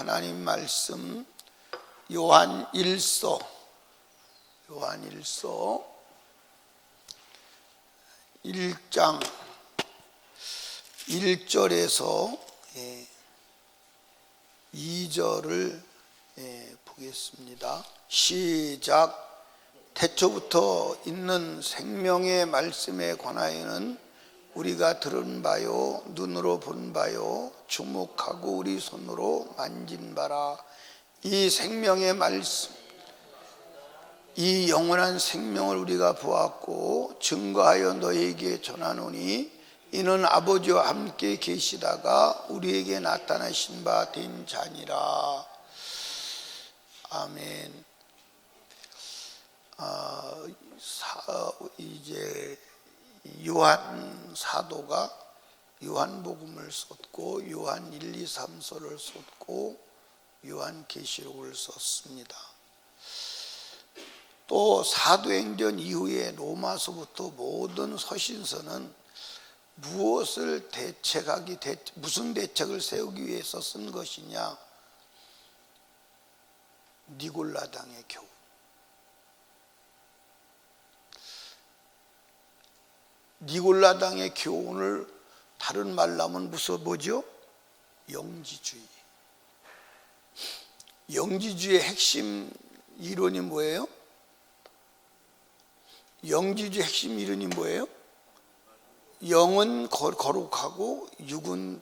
하나님 말씀 요한 1서 1장 1절에서 2절을 보겠습니다. 시작. 태초부터 있는 생명의 말씀에 관하여는 우리가 들은 바요 눈으로 본 바요 주목하고 우리 손으로 만진 바라. 이 생명의 말씀, 이 영원한 생명을 우리가 보았고 증거하여 너희에게 전하노니 이는 아버지와 함께 계시다가 우리에게 나타나신 바 된 자니라. 아멘. 이제 요한 사도가 요한복음을 썼고 요한 1, 2, 3서를 썼고 요한계시록을 썼습니다. 또 사도행전 이후에 로마서부터 모든 서신서는 무엇을 무슨 대책을 세우기 위해서 쓴 것이냐? 니골라당의 교훈. 니골라당의 교훈을 다른 말로 하면 뭐죠? 영지주의. 영지주의의 핵심 이론이 뭐예요? 영지주의 핵심 이론이 뭐예요? 영은 거룩하고 육은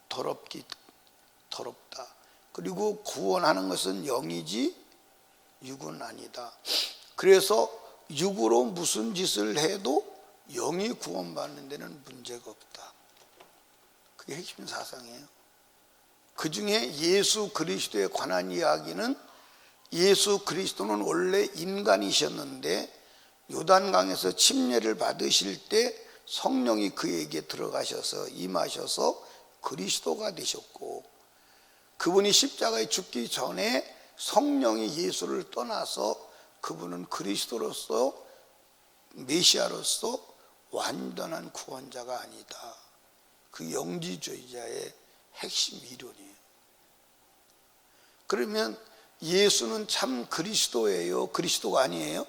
더럽다. 그리고 구원하는 것은 영이지 육은 아니다. 그래서 육으로 무슨 짓을 해도 영이 구원받는 데는 문제가 없다. 그게 핵심 사상이에요. 그 중에 예수 그리스도에 관한 이야기는 예수 그리스도는 원래 인간이셨는데 요단강에서 침례를 받으실 때 성령이 그에게 들어가셔서 임하셔서 그리스도가 되셨고, 그분이 십자가에 죽기 전에 성령이 예수를 떠나서 그분은 그리스도로서 메시아로서 완전한 구원자가 아니다. 그 영지주의자의 핵심 이론이에요. 그러면 예수는 참 그리스도예요? 그리스도가 아니에요?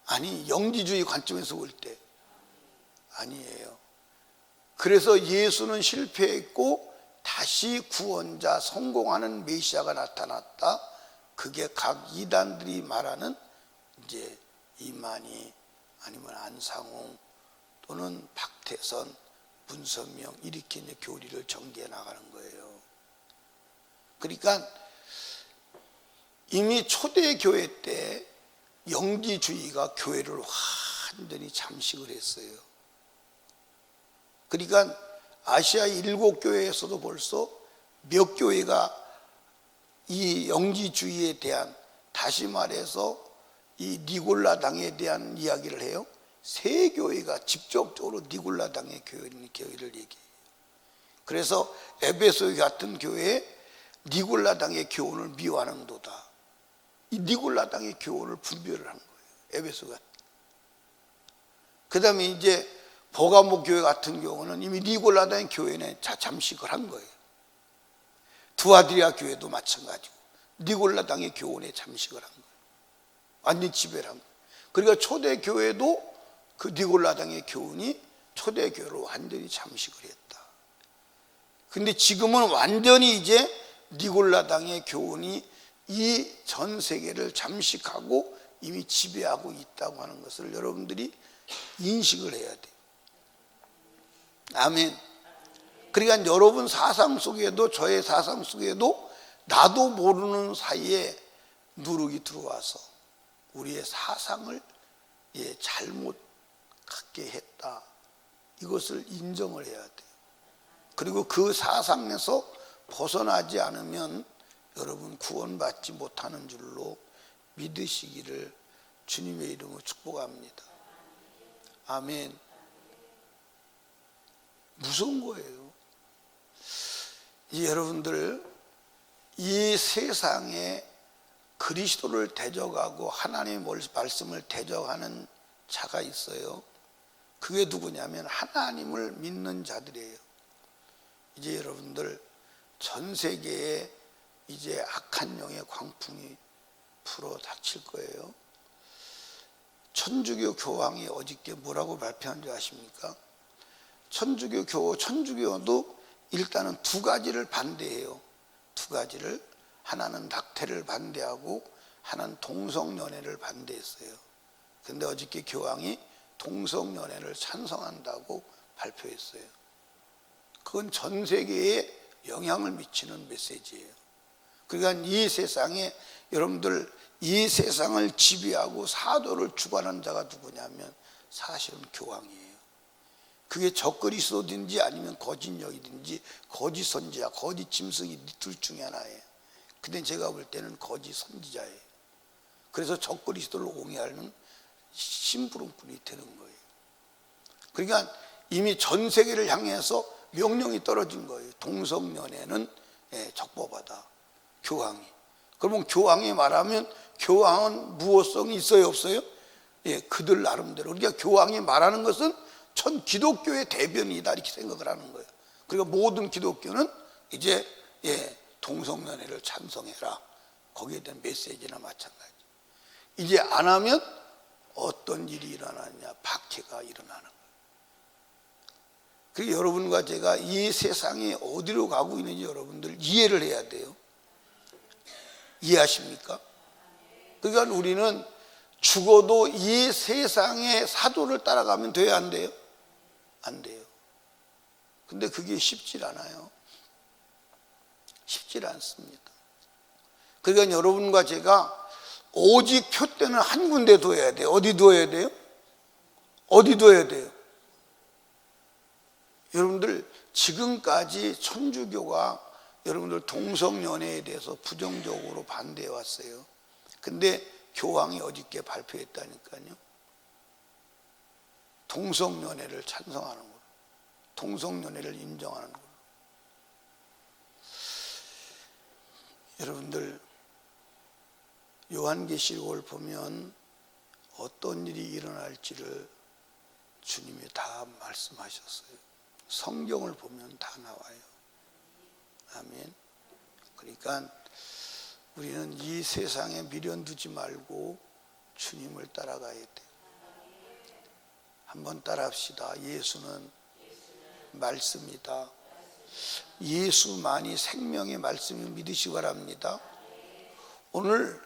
아니, 영지주의 관점에서 볼 때 아니에요. 그래서 예수는 실패했고 다시 구원자, 성공하는 메시아가 나타났다. 그게 각 이단들이 말하는 이제 이만희 아니면 안상홍 또는 박태선, 문선명 이렇게 이제 교리를 전개해 나가는 거예요. 그러니까 이미 초대교회 때 영지주의가 교회를 완전히 잠식을 했어요. 그러니까 아시아 7교회에서도 벌써 몇 교회가 이 영지주의에 대한, 다시 말해서 이 니골라당에 대한 이야기를 해요. 3교회가 직접적으로 니골라당의 교회를 얘기해요. 그래서 에베소 같은 교회에 니골라당의 교훈을 미워하는도다. 이 니골라당의 교훈을 분별을 한 거예요. 에베소가. 그 다음에 이제 보가모 교회 같은 경우는 이미 니골라당의 교회는 잠식을 한 거예요. 두아드리아 교회도 마찬가지고 니골라당의 교훈에 잠식을 한 거예요. 완전히 지배를 한 거예요. 그러니까 초대교회도 그 니골라당의 교훈이 초대교회로 완전히 잠식을 했다. 근데 지금은 완전히 이제 니골라당의 교훈이 이 전 세계를 잠식하고 이미 지배하고 있다고 하는 것을 여러분들이 인식을 해야 돼요. 아멘. 그러니까 여러분 사상 속에도, 저의 사상 속에도 나도 모르는 사이에 누룩이 들어와서 우리의 사상을 잘못 갖게 했다. 이것을 인정을 해야 돼요. 그리고 그 사상에서 벗어나지 않으면 여러분 구원받지 못하는 줄로 믿으시기를 주님의 이름으로 축복합니다. 아멘. 무서운 거예요. 여러분들, 이 세상에 그리스도를 대적하고 하나님의 말씀을 대적하는 자가 있어요. 그게 누구냐면 하나님을 믿는 자들이에요. 이제 여러분들, 전 세계에 이제 악한 영의 광풍이 불어 닥칠 거예요. 천주교 교황이 어저께 뭐라고 발표한 줄 아십니까? 천주교도 일단은 두 가지를 반대해요. 두 가지를. 하나는 낙태를 반대하고 하나는 동성연애를 반대했어요. 근데 어저께 교황이 동성연애를 찬성한다고 발표했어요. 그건 전 세계에 영향을 미치는 메시지예요. 그러니까 이 세상에, 여러분들, 이 세상을 지배하고 사도를 주관하는 자가 누구냐면 사실은 교황이에요. 그게 적그리스도든지 아니면 거짓 영이든지 거짓 선지자, 거짓 짐승이 둘 중에 하나예요. 근데 제가 볼 때는 거짓 선지자예요. 그래서 적그리스도를 옹호하는 심부름꾼이 되는 거예요. 그러니까 이미 전 세계를 향해서 명령이 떨어진 거예요. 동성연애는 적법하다. 교황이. 그러면 교황이 말하면 교황은 무호성이 있어요, 없어요? 예, 그들 나름대로. 그러니까 교황이 말하는 것은 전 기독교의 대변이다, 이렇게 생각을 하는 거예요. 그러니까 모든 기독교는 이제 동성연애를 찬성해라. 거기에 대한 메시지나 마찬가지. 이제 안 하면 어떤 일이 일어나느냐, 박해가 일어나는 거예요. 그리고 여러분과 제가 이 세상이 어디로 가고 있는지 여러분들 이해를 해야 돼요. 이해하십니까? 그러니까 우리는 죽어도 이 세상의 사도를 따라가면 돼요, 안 돼요? 안 돼요. 근데 그게 쉽질 않아요. 쉽질 않습니다. 그러니까 여러분과 제가 오직 표대는 한 군데 둬야 돼요. 어디 둬야 돼요? 어디 둬야 돼요? 여러분들, 지금까지 천주교가 여러분들 동성연애에 대해서 부정적으로 반대해 왔어요. 근데 교황이 어저께 발표했다니까요. 동성연애를 찬성하는 거예요. 동성연애를 인정하는 거예요. 여러분들, 요한계시록을 보면 어떤 일이 일어날지를 주님이 다 말씀하셨어요. 성경을 보면 다 나와요. 아멘. 그러니까 우리는 이 세상에 미련 두지 말고 주님을 따라가야 돼요. 한번 따라합시다. 예수는 말씀이다. 예수만이 생명의 말씀을 믿으시기 바랍니다. 오늘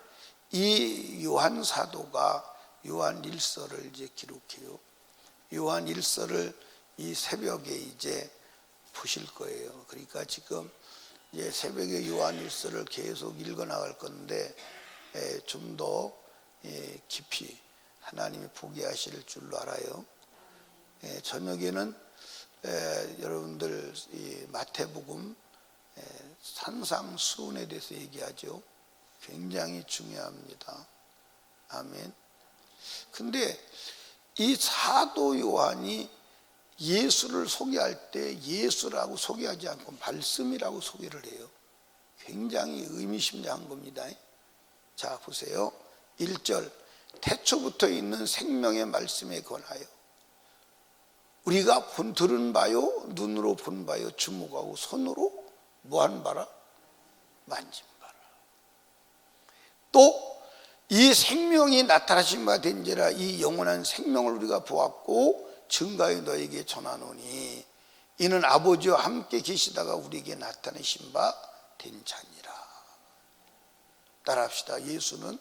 이 요한 사도가 요한 1서를 이제 기록해요. 요한 1서를 이 새벽에 이제 보실 거예요. 그러니까 지금 이제 새벽에 요한 1서를 계속 읽어 나갈 건데 좀 더 깊이 하나님이 보게 하실 줄로 알아요. 저녁에는 여러분들 이 마태복음 산상수훈에 대해서 얘기하죠. 굉장히 중요합니다. 아멘. 근데 이 사도 요한이 예수를 소개할 때 예수라고 소개하지 않고 말씀이라고 소개를 해요. 굉장히 의미심장한 겁니다. 자, 보세요. 1절, 태초부터 있는 생명의 말씀에 관하여 우리가 들은 바요, 눈으로 본 바요, 주목하고 손으로 뭐한 바라? 만진 바라. 또 이 생명이 나타나신 바 된지라 이 영원한 생명을 우리가 보았고 증거하여 너에게 전하노니 이는 아버지와 함께 계시다가 우리에게 나타내신 바 된 자니라. 따라합시다. 예수는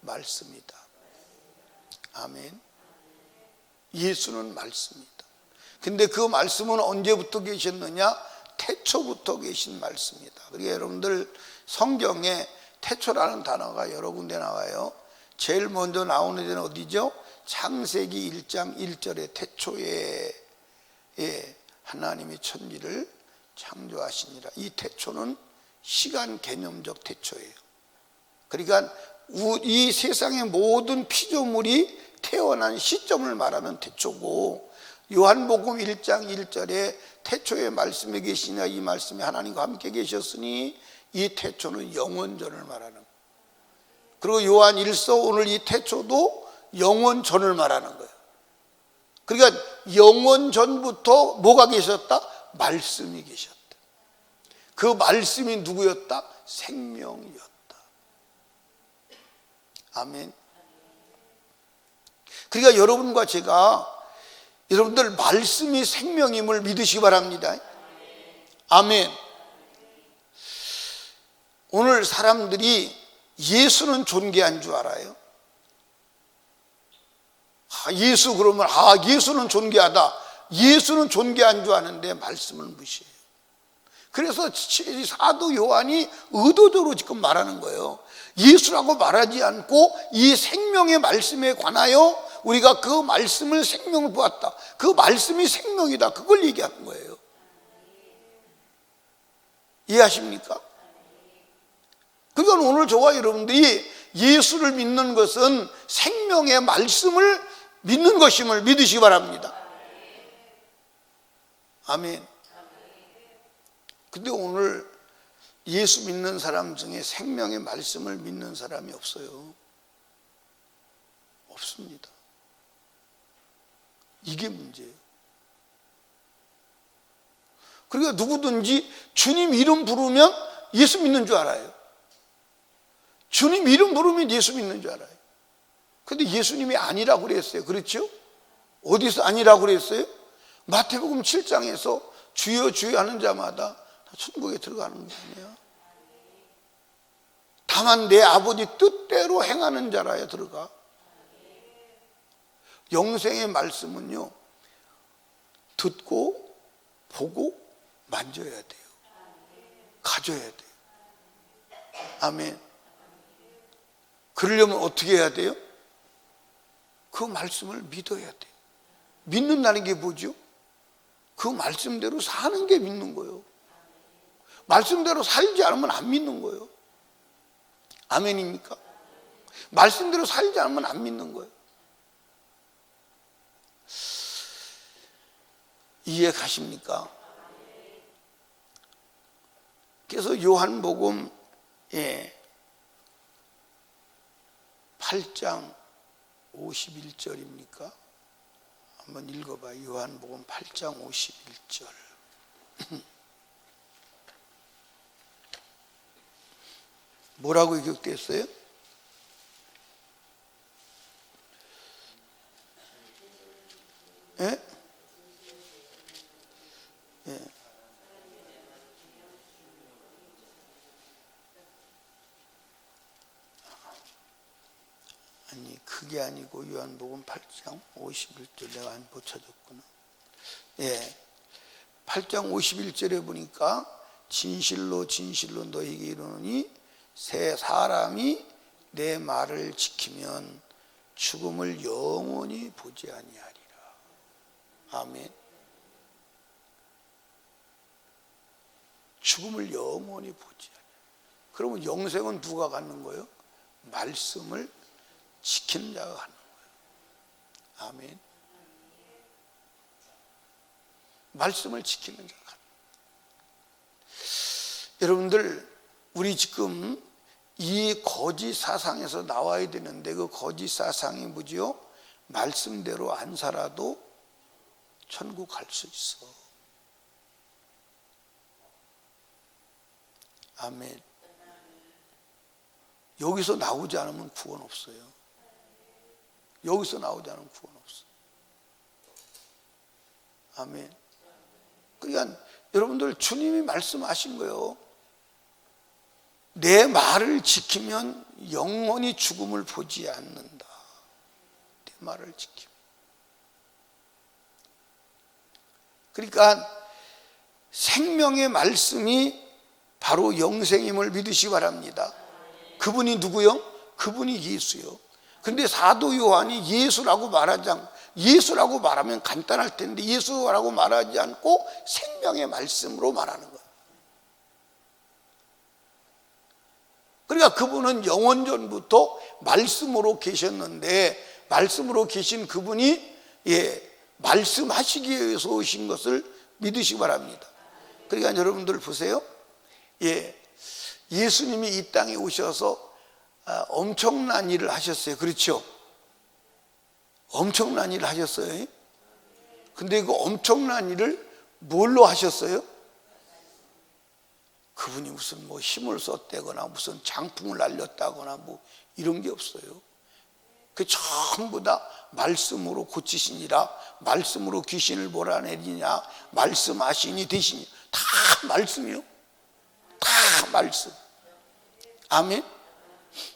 말씀이다. 아멘. 예수는 말씀이다. 근데 그 말씀은 언제부터 계셨느냐? 태초부터 계신 말씀이다. 그러니까 여러분들 성경에 태초라는 단어가 여러 군데 나와요. 제일 먼저 나오는 데는 어디죠? 창세기 1장 1절에 태초에 하나님이 천지를 창조하시니라. 이 태초는 시간 개념적 태초예요. 그러니까 이 세상의 모든 피조물이 태어난 시점을 말하는 태초고, 요한복음 1장 1절에 태초에 말씀에 계시냐, 이 말씀이 하나님과 함께 계셨으니 이 태초는 영원전을 말하는 거예요. 그리고 요한 1서 오늘 이 태초도 영원전을 말하는 거예요. 그러니까 영원전부터 뭐가 계셨다? 말씀이 계셨다. 그 말씀이 누구였다? 생명이었다. 아멘. 그러니까 여러분과 제가 여러분들 말씀이 생명임을 믿으시기 바랍니다. 아멘. 오늘 사람들이 예수는 존귀한 줄 알아요. 예수 그러면 예수는 존귀하다. 예수는 존귀한 줄 아는데 말씀을 무시해요. 그래서 사도 요한이 의도적으로 지금 말하는 거예요. 예수라고 말하지 않고 이 생명의 말씀에 관하여 우리가 그 말씀을 생명을 보았다. 그 말씀이 생명이다. 그걸 얘기하는 거예요. 이해하십니까? 그러니까 오늘 저와 여러분들이 예수를 믿는 것은 생명의 말씀을 믿는 것임을 믿으시기 바랍니다. 아멘. 근데 오늘 예수 믿는 사람 중에 생명의 말씀을 믿는 사람이 없어요. 없습니다. 이게 문제예요. 그러니까 누구든지 주님 이름 부르면 예수 믿는 줄 알아요. 주님 이름 부르면 예수 믿는 줄 알아요. 근데 예수님이 아니라고 그랬어요. 그렇죠? 어디서 아니라고 그랬어요? 마태복음 7장에서 주여 주여 하는 자마다 천국에 들어가는 거 아니에요. 다만 내 아버지 뜻대로 행하는 자라야 들어가. 영생의 말씀은요, 듣고 보고 만져야 돼요. 가져야 돼요. 아멘. 그러려면 어떻게 해야 돼요? 그 말씀을 믿어야 돼요. 믿는다는 게 뭐죠? 그 말씀대로 사는 게 믿는 거예요. 말씀대로 살지 않으면 안 믿는 거예요. 아멘입니까? 말씀대로 살지 않으면 안 믿는 거예요. 이해 가십니까? 그래서 요한복음 8장 51절입니까? 한번 읽어봐요. 요한복음 8장 51절. 뭐라고 기록됐어요? 예? 예. 아니 그게 아니고 요한복음 8장 51절 내가 안 붙여줬구나. 예, 8장 51절에 보니까 진실로 진실로 너희에게 이르노니 새 사람이 내 말을 지키면 죽음을 영원히 보지 아니하리라. 아멘. 죽음을 영원히 보지 아니하리라. 그러면 영생은 누가 갖는 거예요? 말씀을 지키는 자가 갖는 거예요. 아멘. 말씀을 지키는 자가 갖는 거예요. 여러분들, 우리 지금 이 거짓 사상에서 나와야 되는데 그 거짓 사상이 뭐죠? 말씀대로 안 살아도 천국 갈 수 있어. 아멘. 여기서 나오지 않으면 구원 없어요. 여기서 나오지 않으면 구원 없어. 아멘. 그러니까 여러분들 주님이 말씀하신 거예요. 내 말을 지키면 영원히 죽음을 보지 않는다. 내 말을 지키면. 그러니까 생명의 말씀이 바로 영생임을 믿으시기 바랍니다. 그분이 누구요? 그분이 예수요. 근데 사도 요한이 예수라고 예수라고 말하면 간단할 텐데 예수라고 말하지 않고 생명의 말씀으로 말하는 거예요. 그러니까 그분은 영원전부터 말씀으로 계셨는데 말씀으로 계신 그분이 말씀하시기 위해서 오신 것을 믿으시기 바랍니다. 그러니까 여러분들 보세요. 예수님이 이 땅에 오셔서 엄청난 일을 하셨어요. 그렇죠? 엄청난 일을 하셨어요. 근데 그 엄청난 일을 뭘로 하셨어요? 그분이 무슨 뭐 힘을 썼다거나 무슨 장풍을 날렸다거나 뭐 이런 게 없어요. 그 전부 다 말씀으로 고치시니라, 말씀으로 귀신을 몰아내리냐, 말씀하시니 되시니, 다 말씀이요. 다 말씀. 아멘.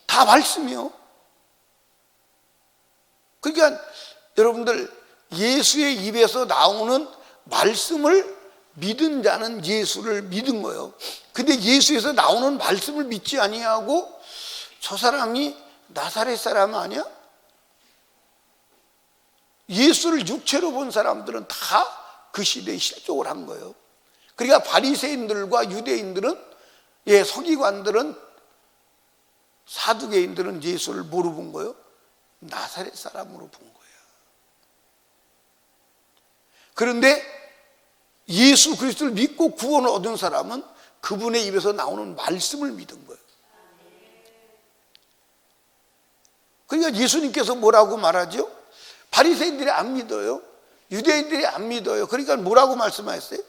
다 말씀이요. 그러니까 여러분들, 예수의 입에서 나오는 말씀을 믿은 자는 예수를 믿은 거예요. 근데 예수에서 나오는 말씀을 믿지 아니하고 저 사람이 나사렛 사람 아니야? 예수를 육체로 본 사람들은 다 그 시대에 실족을 한 거예요. 그러니까 바리새인들과 유대인들은, 서기관들은, 사두개인들은 예수를 뭐로 본 거예요? 나사렛 사람으로 본 거예요. 그런데 예수 그리스도를 믿고 구원을 얻은 사람은 그분의 입에서 나오는 말씀을 믿은 거예요. 그러니까 예수님께서 뭐라고 말하죠? 바리새인들이 안 믿어요. 유대인들이 안 믿어요. 그러니까 뭐라고 말씀하셨어요?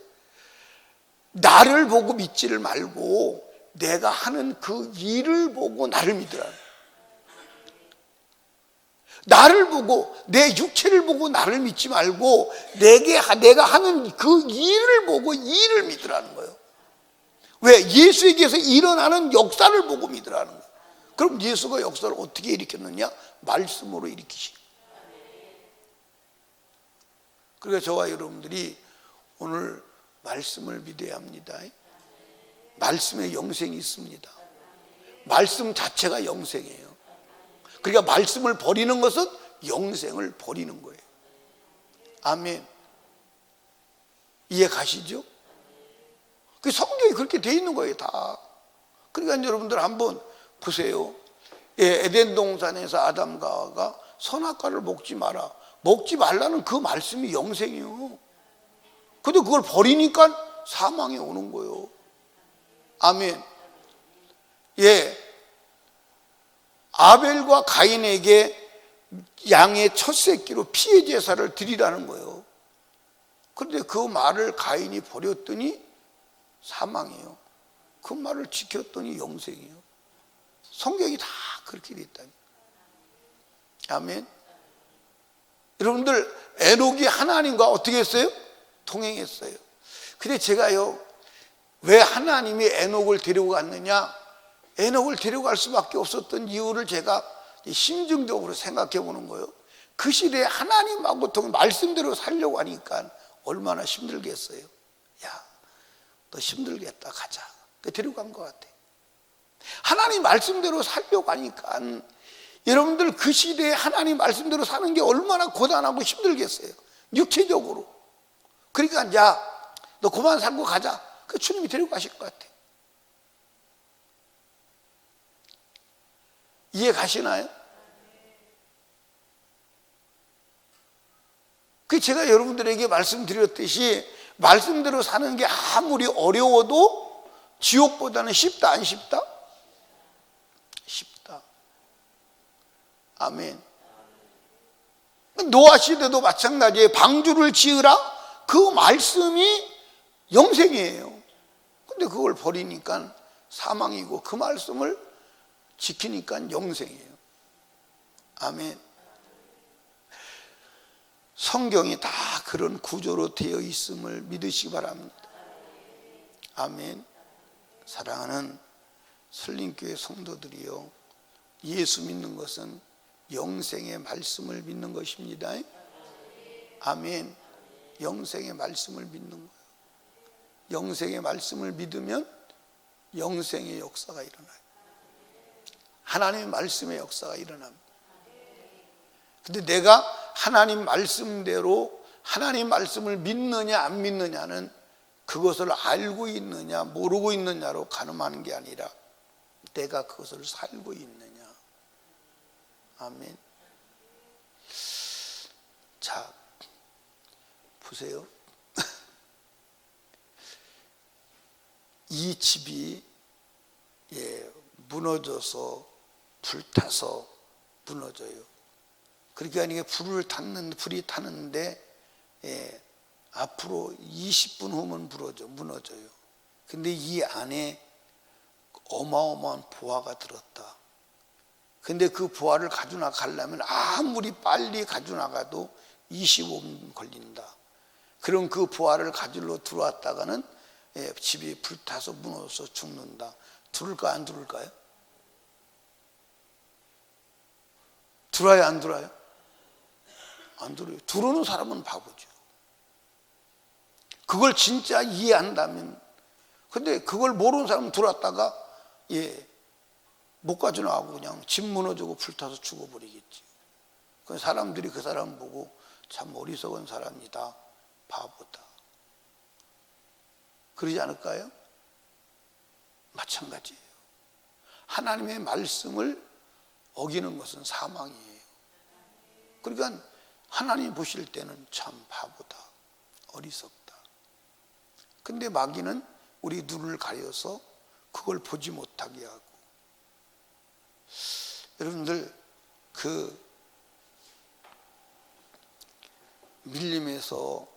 나를 보고 믿지를 말고 내가 하는 그 일을 보고 나를 믿으라. 나를 보고, 내 육체를 보고 나를 믿지 말고 내가 하는 그 일을 보고 일을 믿으라는 거예요. 왜? 예수에게서 일어나는 역사를 보고 믿으라는 거예요. 그럼 예수가 역사를 어떻게 일으켰느냐? 말씀으로 일으키시고. 그러니까 저와 여러분들이 오늘 말씀을 믿어야 합니다. 말씀에 영생이 있습니다. 말씀 자체가 영생이에요. 그러니까 말씀을 버리는 것은 영생을 버리는 거예요. 아멘. 이해 가시죠? 그 성경이 그렇게 돼 있는 거예요, 다. 그러니까 여러분들 한번 보세요. 에덴 동산에서 아담과 하와가 선악과를 먹지 마라. 먹지 말라는 그 말씀이 영생이에요. 근데 그걸 버리니까 사망이 오는 거예요. 아멘. 아벨과 가인에게 양의 첫 새끼로 피해 제사를 드리라는 거예요. 그런데 그 말을 가인이 버렸더니 사망이에요. 그 말을 지켰더니 영생이에요. 성경이 다 그렇게 돼 있다니. 아멘. 여러분들, 에녹이 하나님과 어떻게 했어요? 동행했어요. 근데 제가요, 왜 하나님이 에녹을 데리고 갔느냐? 에녹을 데려갈 수밖에 없었던 이유를 제가 심층적으로 생각해 보는 거예요. 그 시대에 하나님하고 말씀대로 살려고 하니까 얼마나 힘들겠어요. 야, 너 힘들겠다, 가자. 데리고 간 것 같아. 하나님 말씀대로 살려고 하니까 여러분들, 그 시대에 하나님 말씀대로 사는 게 얼마나 고단하고 힘들겠어요, 육체적으로. 그러니까 야, 너 그만 살고 가자. 그 주님이 데리고 가실 것 같아. 이해 가시나요? 그 제가 여러분들에게 말씀드렸듯이 말씀대로 사는 게 아무리 어려워도 지옥보다는 쉽다, 안 쉽다? 쉽다. 아멘. 노아 시대도 마찬가지예요. 방주를 지으라, 그 말씀이 영생이에요. 근데 그걸 버리니까 사망이고 그 말씀을 지키니까 영생이에요. 아멘. 성경이 다 그런 구조로 되어 있음을 믿으시기 바랍니다. 아멘. 사랑하는 설림교회 성도들이요, 예수 믿는 것은 영생의 말씀을 믿는 것입니다. 아멘. 영생의 말씀을 믿는 거예요. 영생의 말씀을 믿으면 영생의 역사가 일어나요. 하나님의 말씀의 역사가 일어납니다. 근데 내가 하나님 말씀대로 하나님 말씀을 믿느냐 안 믿느냐는 그것을 알고 있느냐 모르고 있느냐로 가늠하는 게 아니라 내가 그것을 살고 있느냐. 아멘. 자, 보세요. 이 집이 무너져서 불타서 무너져요. 그러니까 이게 불이 타는데 앞으로 20분 후면 무너져요. 근데 이 안에 어마어마한 보화가 들었다. 근데 그 보화를 가져나가려면 아무리 빨리 가져나가도 25분 걸린다. 그럼 그 보화를 가지러 들어왔다가는 집이 불타서 무너져서 죽는다. 들을까 안 들을까요? 들어요 안 들어요? 안 들어요. 들어오는 사람은 바보죠. 그걸 진짜 이해한다면. 근데 그걸 모르는 사람은 들어왔다가 못 가져나가고 그냥 집 무너지고 불타서 죽어버리겠지. 그 사람들이 그 사람 보고 참 어리석은 사람이다, 바보다, 그러지 않을까요? 마찬가지예요. 하나님의 말씀을 어기는 것은 사망이에요. 그러니까 하나님 보실 때는 참 바보다, 어리석다. 근데 마귀는 우리 눈을 가려서 그걸 보지 못하게 하고. 여러분들 그 밀림에서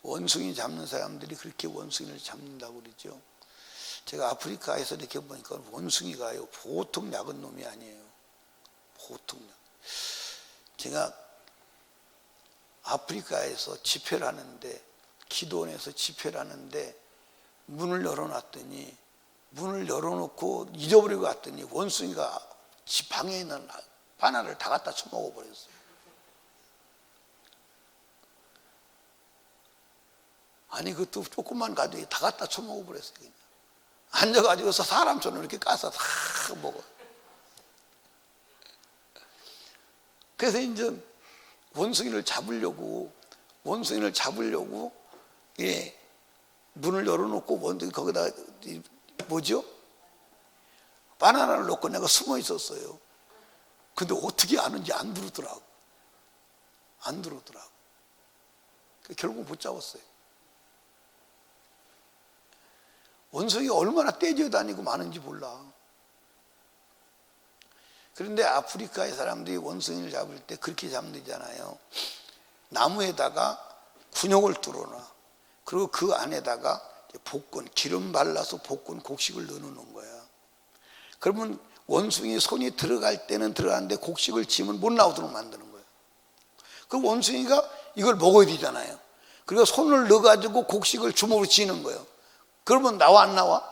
원숭이 잡는 사람들이 그렇게 원숭이를 잡는다고 그러죠. 제가 아프리카에서 이렇게 보니까 원숭이가요 보통 작은 놈이 아니에요. 보통. 제가 아프리카에서 집회를 하는데, 기도원에서 집회를 하는데 문을 열어놨더니, 문을 열어놓고 잊어버리고 갔더니 원숭이가 집 방에 있는 바나나를 다 갖다 처먹어 버렸어요. 아니 그것도 조금만 가지고 다 갖다 처먹어 버렸어요. 그냥 앉아가지고서 사람처럼 이렇게 까서 다 먹어. 그래서 이제 원숭이를 잡으려고 문을 열어놓고 원숭이 거기다 뭐죠? 바나나를 넣고 내가 숨어 있었어요. 근데 어떻게 아는지 안 들어오더라고. 결국 못 잡았어요. 원숭이가 얼마나 떼져 다니고 많은지 몰라. 그런데 아프리카의 사람들이 원숭이를 잡을 때 그렇게 잡는잖아요. 나무에다가 군용을 뚫어놔. 그리고 그 안에다가 볶은, 기름 발라서 볶은 곡식을 넣어놓는 거야. 그러면 원숭이 손이 들어갈 때는 들어가는데 곡식을 지으면 못 나오도록 만드는 거예요. 그럼 원숭이가 이걸 먹어야 되잖아요. 그리고 손을 넣어가지고 곡식을 주먹으로 지는 거예요. 그러면 나와 안 나와?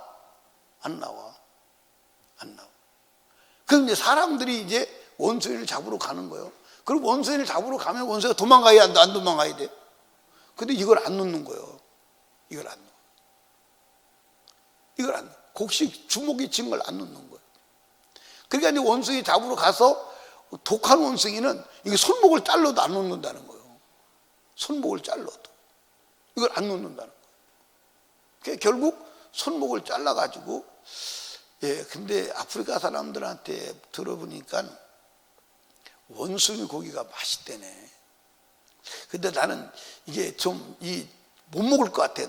안 나와. 그럼 이제 사람들이 이제 원숭이를 잡으러 가는 거예요. 그럼 원숭이를 잡으러 가면 원숭이가 도망가야 안 도망가야 돼? 근데 이걸 안 넣는 거예요. 이걸 안 넣어. 곡식 주먹이 진 걸 안 넣는 거예요. 그러니까 이제 원숭이 잡으러 가서 독한 원숭이는 이게 손목을 잘라도 안 넣는다는 거예요. 손목을 잘라도 이걸 안 넣는다는 거예요. 결국 손목을 잘라가지고, 근데 아프리카 사람들한테 들어보니까 원숭이 고기가 맛있대네. 근데 나는 이게 좀 못 먹을 것 같아.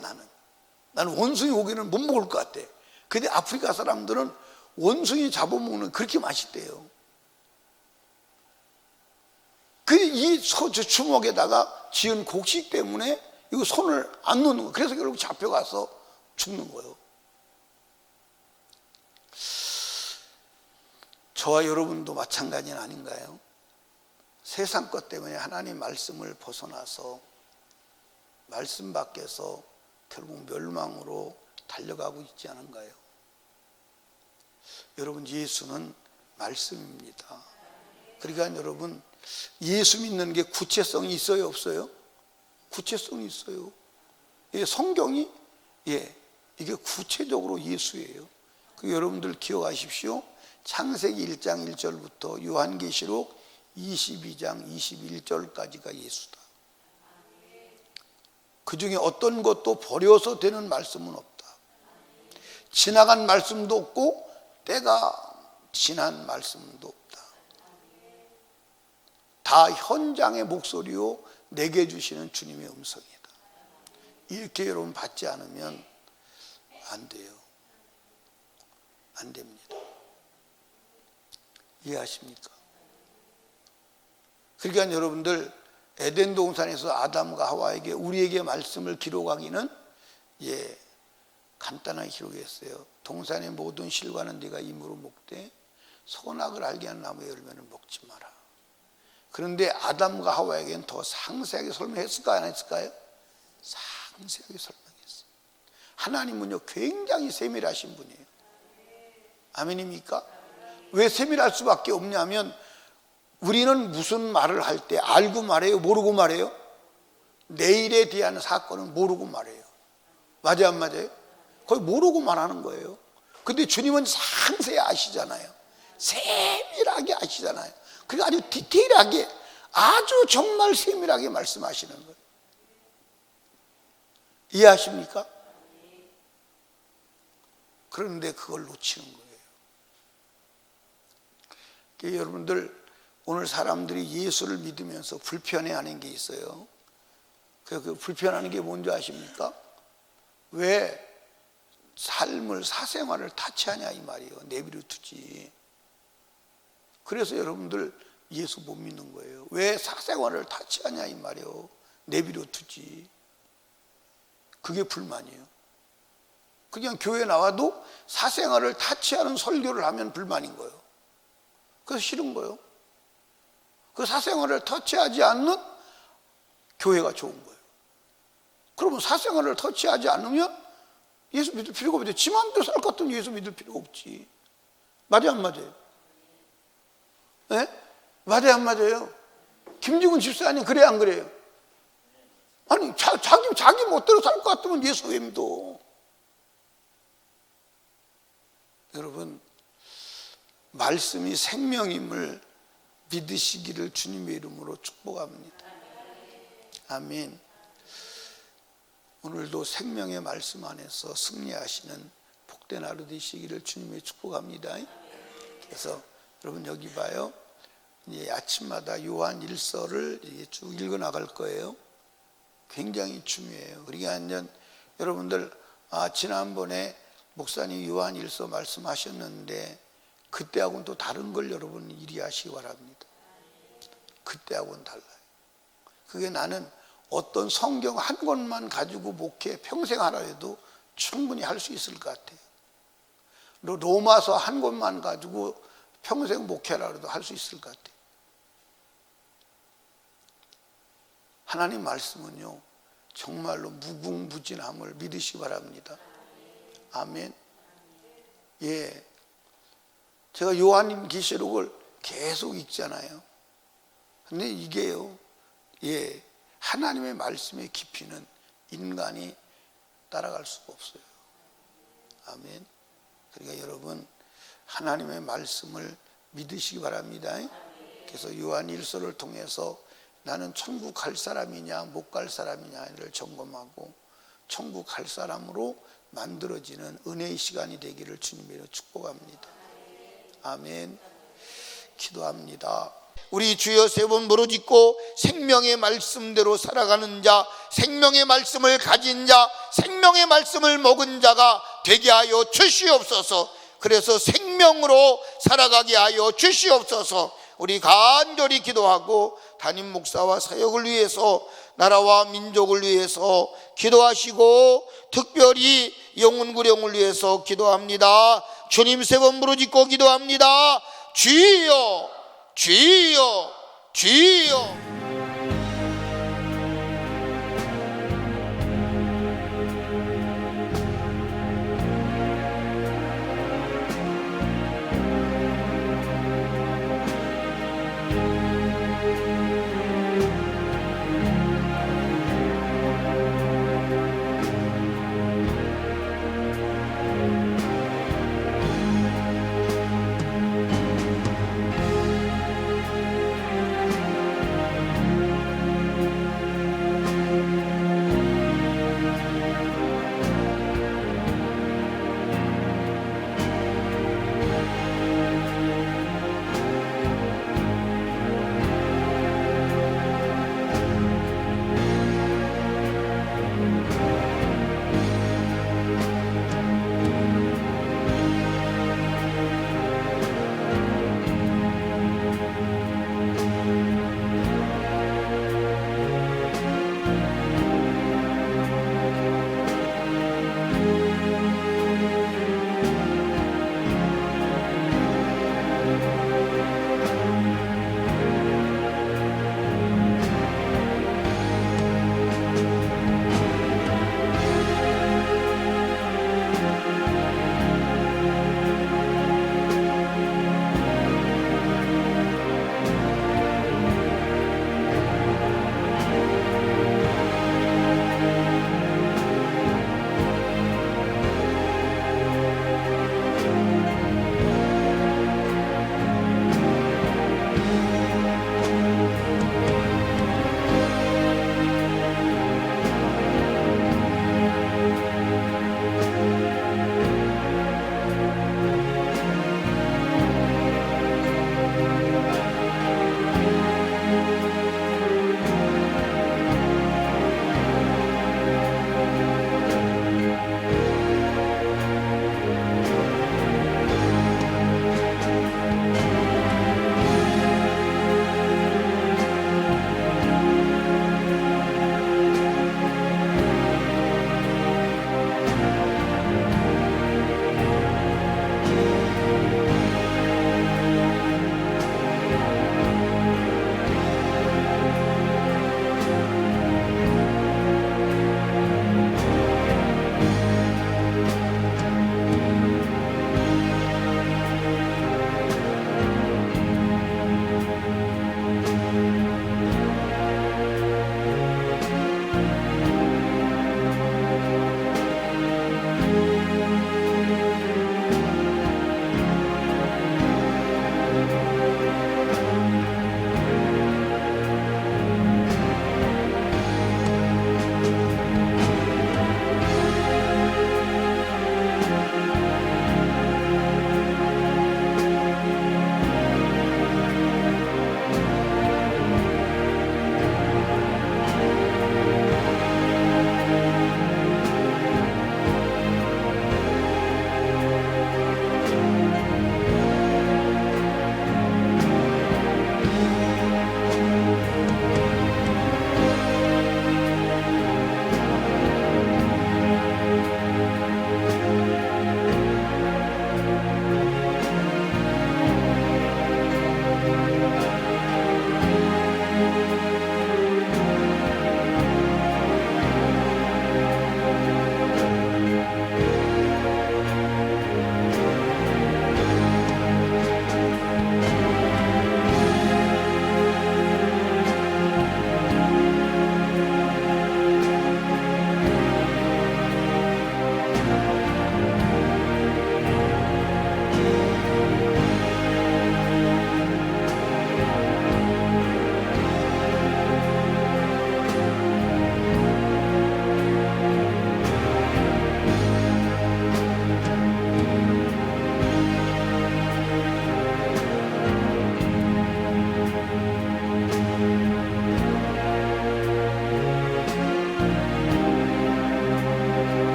나는 원숭이 고기는 못 먹을 것 같아. 근데 아프리카 사람들은 원숭이 잡아먹는 그렇게 맛있대요. 이 주먹에다가 지은 곡식 때문에 이거 손을 안 놓는 거예요. 그래서 결국 잡혀가서 죽는 거예요. 저와 여러분도 마찬가지는 아닌가요? 세상 것 때문에 하나님 말씀을 벗어나서 말씀 밖에서 결국 멸망으로 달려가고 있지 않은가요? 여러분, 예수는 말씀입니다. 그러니까 여러분, 예수 믿는 게 구체성이 있어요, 없어요? 구체성이 있어요. 성경이 이게 구체적으로 예수예요. 여러분들 기억하십시오. 창세기 1장 1절부터 요한계시록 22장 21절까지가 예수다. 그 중에 어떤 것도 버려서 되는 말씀은 없다. 지나간 말씀도 없고 때가 지난 말씀도 없다. 다 현장의 목소리요 내게 주시는 주님의 음성이다. 이렇게 여러분 받지 않으면 안 돼요. 안 됩니다. 이해하십니까? 그러니까 여러분들 에덴 동산에서 아담과 하와에게 우리에게 말씀을 기록하기는 간단하게 기록했어요. 동산의 모든 실과는 네가 임으로 먹되 선악을 알게 하는 나무 열매는 먹지 마라. 그런데 아담과 하와에게는 더 상세하게 설명했을까요? 안 했을까요? 상세하게 설명했어요. 하나님은요 굉장히 세밀하신 분이에요. 아멘입니까? 왜 세밀할 수밖에 없냐면 우리는 무슨 말을 할 때 알고 말해요? 모르고 말해요? 내일에 대한 사건은 모르고 말해요. 맞아요? 안 맞아요? 거의 모르고 말하는 거예요. 근데 주님은 상세히 아시잖아요. 세밀하게 아시잖아요. 그러니까 아주 디테일하게 아주 정말 세밀하게 말씀하시는 거예요. 이해하십니까? 그런데 그걸 놓치는 거예요. 여러분들 오늘 사람들이 예수를 믿으면서 불편해하는 게 있어요. 그 불편하는 게 뭔지 아십니까? 왜 삶을 사생활을 타치하냐 이 말이에요. 내버려 두지. 그래서 여러분들 예수 못 믿는 거예요. 왜 사생활을 타치하냐 이 말이에요. 내버려 두지. 그게 불만이에요. 그냥 교회 나와도 사생활을 타치하는 설교를 하면 불만인 거예요. 그래서 싫은 거예요. 그 사생활을 터치하지 않는 교회가 좋은 거예요. 그러면 사생활을 터치하지 않으면 예수 믿을 필요가 없죠. 지 마음대로 살 것 같으면 예수 믿을 필요가 없지. 맞아요, 안 맞아요? 네? 맞아요, 안 맞아요? 김지훈 집사님 그래요, 안 그래요? 아니 자기 멋대로 살 것 같으면 예수 왜 믿어? 여러분, 말씀이 생명임을 믿으시기를 주님의 이름으로 축복합니다. 아멘. 오늘도 생명의 말씀 안에서 승리하시는 복된 하루 되시기를 주님의 축복합니다. 그래서 여러분 여기 봐요. 이제 아침마다 요한 1서를 쭉 읽어 나갈 거예요. 굉장히 중요해요. 그러니까 여러분들 지난번에 목사님 요한 1서 말씀하셨는데 그때하고는 또 다른 걸 여러분 이해하시기 바랍니다. 그때하고는 달라요. 그게 나는 어떤 성경 한 권만 가지고 목회 평생 하라 해도 충분히 할 수 있을 것 같아요. 로마서 한 권만 가지고 평생 목회하라 해도 할 수 있을 것 같아요. 하나님 말씀은요 정말로 무궁무진함을 믿으시기 바랍니다. 아멘. 예, 제가 요한 계시록을 계속 읽잖아요. 근데 이게요, 예, 하나님의 말씀의 깊이는 인간이 따라갈 수가 없어요. 아멘. 그러니까 여러분 하나님의 말씀을 믿으시기 바랍니다. 그래서 요한 1서를 통해서 나는 천국 갈 사람이냐 못 갈 사람이냐를 점검하고 천국 갈 사람으로 만들어지는 은혜의 시간이 되기를 주님으로 축복합니다. 아멘. 기도합니다. 우리 주여 세 번 부르짖고 생명의 말씀대로 살아가는 자, 생명의 말씀을 가진 자, 생명의 말씀을 먹은 자가 되게 하여 주시옵소서. 그래서 생명으로 살아가게 하여 주시옵소서. 우리 간절히 기도하고 담임 목사와 사역을 위해서 나라와 민족을 위해서 기도하시고 특별히 영혼구령을 위해서 기도합니다. 주님 세 번 부르짖고 기도합니다. 주여, 주여, 주여.